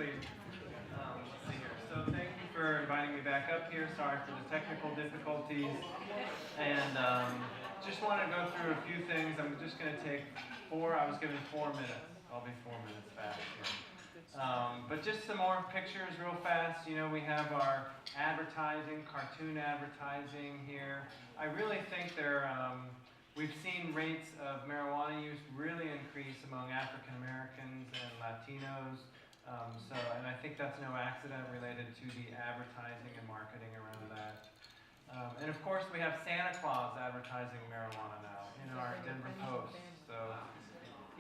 quickly, let's see here. So thank you for inviting me back up here. Sorry for the technical difficulties. And just want to go through a few things. I'm just going to take I was given 4 minutes. I'll be 4 minutes fast here. But just some more pictures real fast. You know, we have our advertising, cartoon advertising here. I really think we've seen rates of marijuana use really increase among African Americans and Latinos. And I think that's no accident related to the advertising and marketing around that. And of course, we have Santa Claus advertising marijuana now in our Denver Post. So,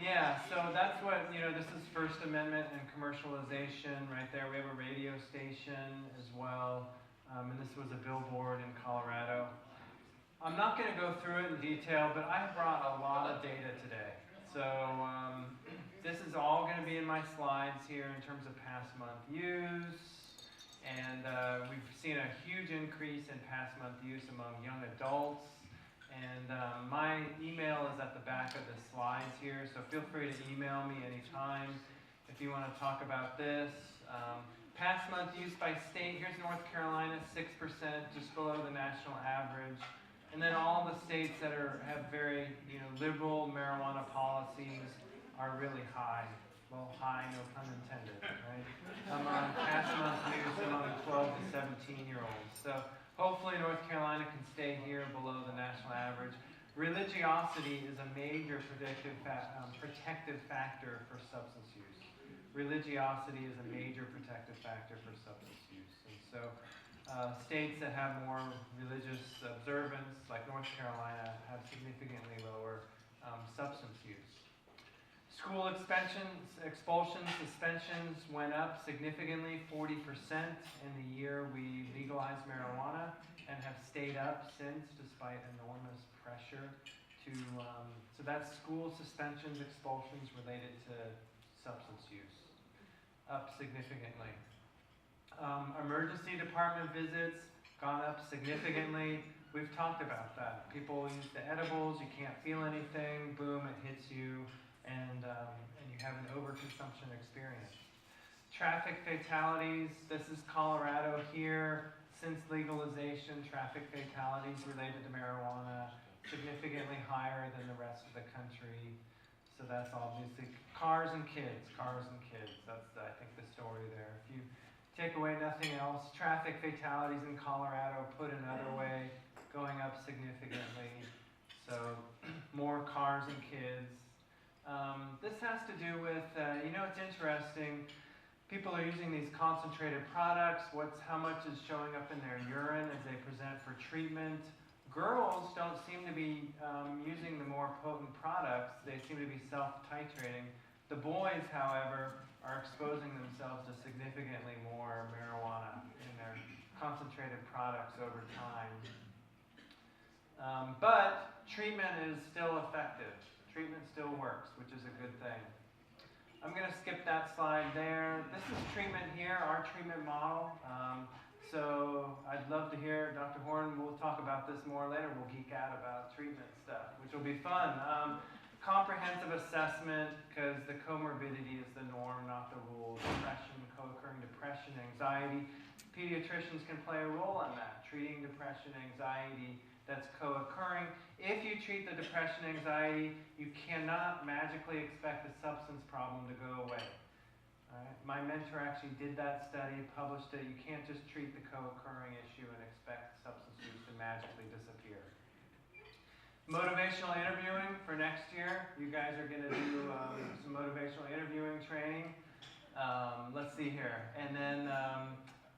yeah, so that's what, this is First Amendment and commercialization right there. We have a radio station as well, and this was a billboard in Colorado. I'm not going to go through it in detail, but I brought a lot of data today. So this is all going to be in my slides here in terms of past month use. And we've seen a huge increase in past month use among young adults. And my email is at the back of the slides here, so feel free to email me anytime if you want to talk about this. Past month use by state, here's North Carolina, 6%, just below the national average. And then all the states that have very liberal marijuana policies are really high. Well, high, no pun intended, right? Among past month use among 12 to 17-year-olds. So hopefully North Carolina can stay here below the national average. Religiosity is a major protective factor for substance use. Religiosity is a major protective factor for substance use. And so states that have more religious observance, like North Carolina, have significantly lower substance use. School expulsions, suspensions went up significantly, 40% in the year we legalized marijuana, and have stayed up since despite enormous pressure so that's school suspensions, expulsions related to substance use, up significantly. Emergency department visits gone up significantly. We've talked about that. People use the edibles, you can't feel anything, boom, it hits you, and you have an overconsumption experience. Traffic fatalities, this is Colorado here. Since legalization, traffic fatalities related to marijuana significantly higher than the rest of the country. So that's obviously cars and kids. That's, I think, the story there. If you take away nothing else, traffic fatalities in Colorado, put another way, going up significantly. So more cars and kids. This has to do with, it's interesting. People are using these concentrated products. How much is showing up in their urine as they present for treatment? Girls don't seem to be using the more potent products. They seem to be self-titrating. The boys, however, are exposing themselves to significantly more marijuana in their concentrated products over time. But treatment is still effective. Treatment still works, which is a good thing. I'm going to skip that slide there. This is treatment here, our treatment model. So I'd love to hear Dr. Horn. We'll talk about this more later. We'll geek out about treatment stuff, which will be fun. Comprehensive assessment, because the comorbidity is the norm, not the rule. Depression, co-occurring depression, anxiety. Pediatricians can play a role in that, treating depression, anxiety that's co-occurring. If you treat the depression, anxiety, you cannot magically expect the substance problem to go away. Right? My mentor actually did that study, published it. You can't just treat the co-occurring issue and expect substance use to magically disappear. Motivational interviewing for next year. You guys are going to do some motivational interviewing training. Let's see here. And then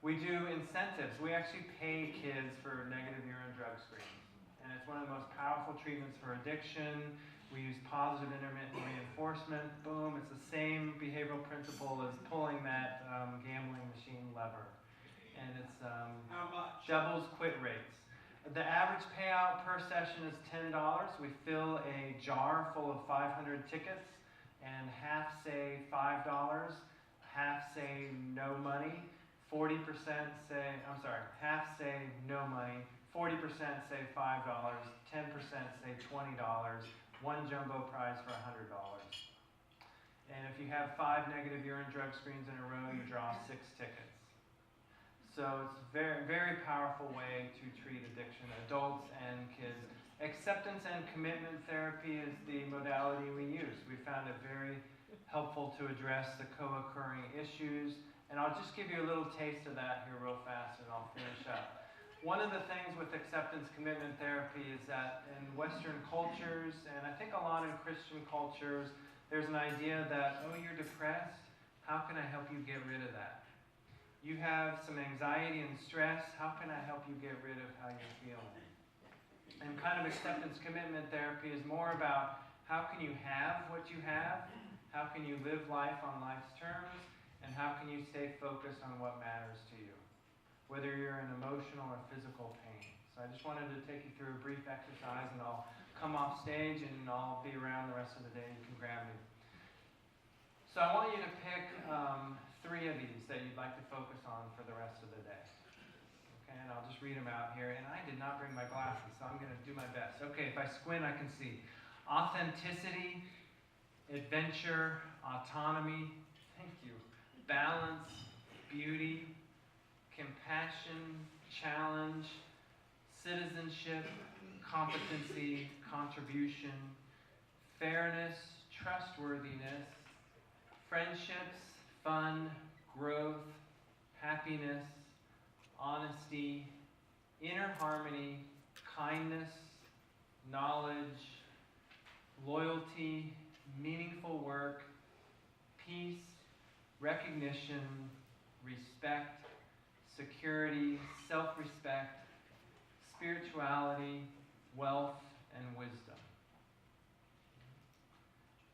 we do incentives. We actually pay kids for negative urine drug screens. And it's one of the most powerful treatments for addiction. We use positive intermittent reinforcement. Boom, it's the same behavioral principle as pulling that gambling machine lever. And it's how much? Doubles quit rates. The average payout per session is $10. We fill a jar full of 500 tickets, and half say $5, half say no money, 40% say, half say no money, 40% say $5, 10% say $20, one jumbo prize for $100. And if you have 5 negative urine drug screens in a row, you draw 6 tickets. So it's a very, very powerful way to treat addiction, adults and kids. Acceptance and commitment therapy is the modality we use. We found it very helpful to address the co-occurring issues. And I'll just give you a little taste of that here real fast and I'll finish up. One of the things with acceptance commitment therapy is that in Western cultures, and I think a lot in Christian cultures, there's an idea that, oh, you're depressed, how can I help you get rid of that? You have some anxiety and stress, how can I help you get rid of how you're feeling? And kind of acceptance commitment therapy is more about how can you have what you have, how can you live life on life's terms, and how can you stay focused on what matters to you, whether you're in emotional or physical pain. So I just wanted to take you through a brief exercise, and I'll come off stage and I'll be around the rest of the day. You can grab me. So I want you to pick 3 of these that you'd like to focus on for the rest of the day. Okay, and I'll just read them out here. And I did not bring my glasses, so I'm going to do my best. Okay, if I squint, I can see. Authenticity, adventure, autonomy, thank you, balance, beauty, compassion, challenge, citizenship, competency, contribution, fairness, trustworthiness, friendships, fun, growth, happiness, honesty, inner harmony, kindness, knowledge, loyalty, meaningful work, peace, recognition, respect, security, self-respect, spirituality, wealth, and wisdom.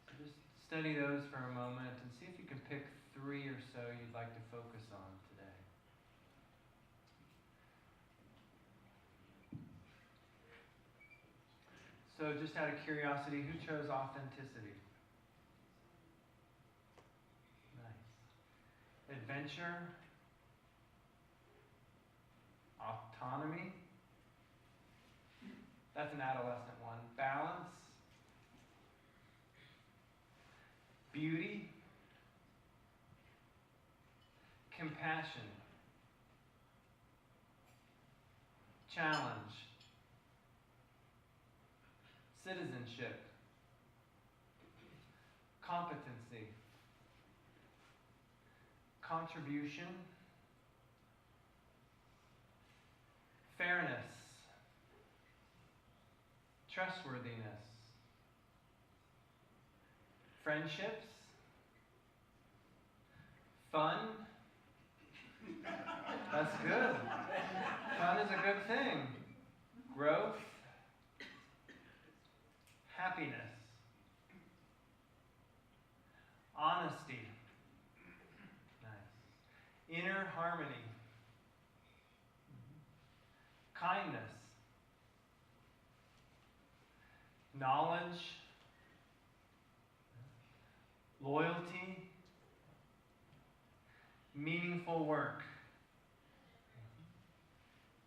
So just study those for a moment and see if you can pick 3 or so you'd like to focus on today. So just out of curiosity, who chose authenticity? Nice. Adventure, autonomy, that's an adolescent one. Balance, beauty, compassion, challenge, citizenship, competency, contribution, fairness, trustworthiness, friendships, fun. That's good. Fun is a good thing. Growth, happiness, honesty, nice. Inner harmony, kindness, knowledge, loyalty, meaningful work,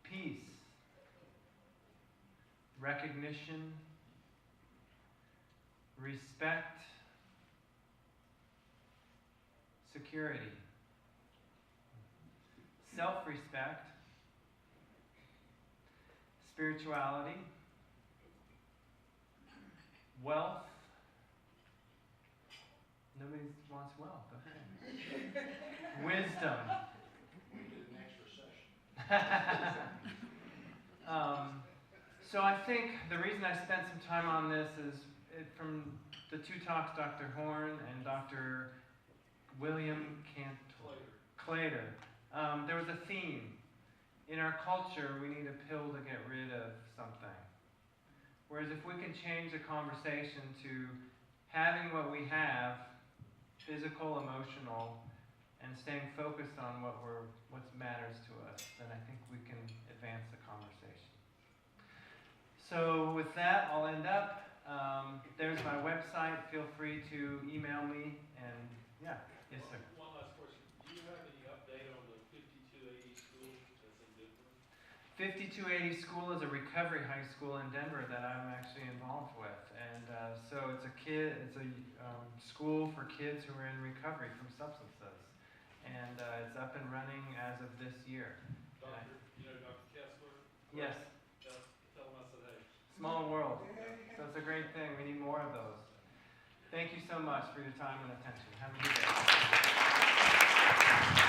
peace, recognition, respect, security, self-respect, spirituality, wealth. Nobody wants wealth, okay. Wisdom. We did an extra session. So I think the reason I spent some time on this is from the 2 talks, Dr. Horn and Dr. William Claytor. There was a theme. In our culture, we need a pill to get rid of something. Whereas if we can change the conversation to having what we have, physical, emotional, and staying focused on what matters to us, then I think we can advance the conversation. So with that, I'll end up. There's my website. Feel free to email me. And yeah, yes, sir. One last question. Do you have any update on the 5280 school that's in Denver? 5280 School is a recovery high school in Denver that I'm actually involved with. And so it's a school for kids who are in recovery from substances, and it's up and running as of this year. Dr. Dr. Kessler? Yes, Tell him I said hey. small world. So it's a great thing. We need more of those. Thank you so much for your time and attention. Have a good day.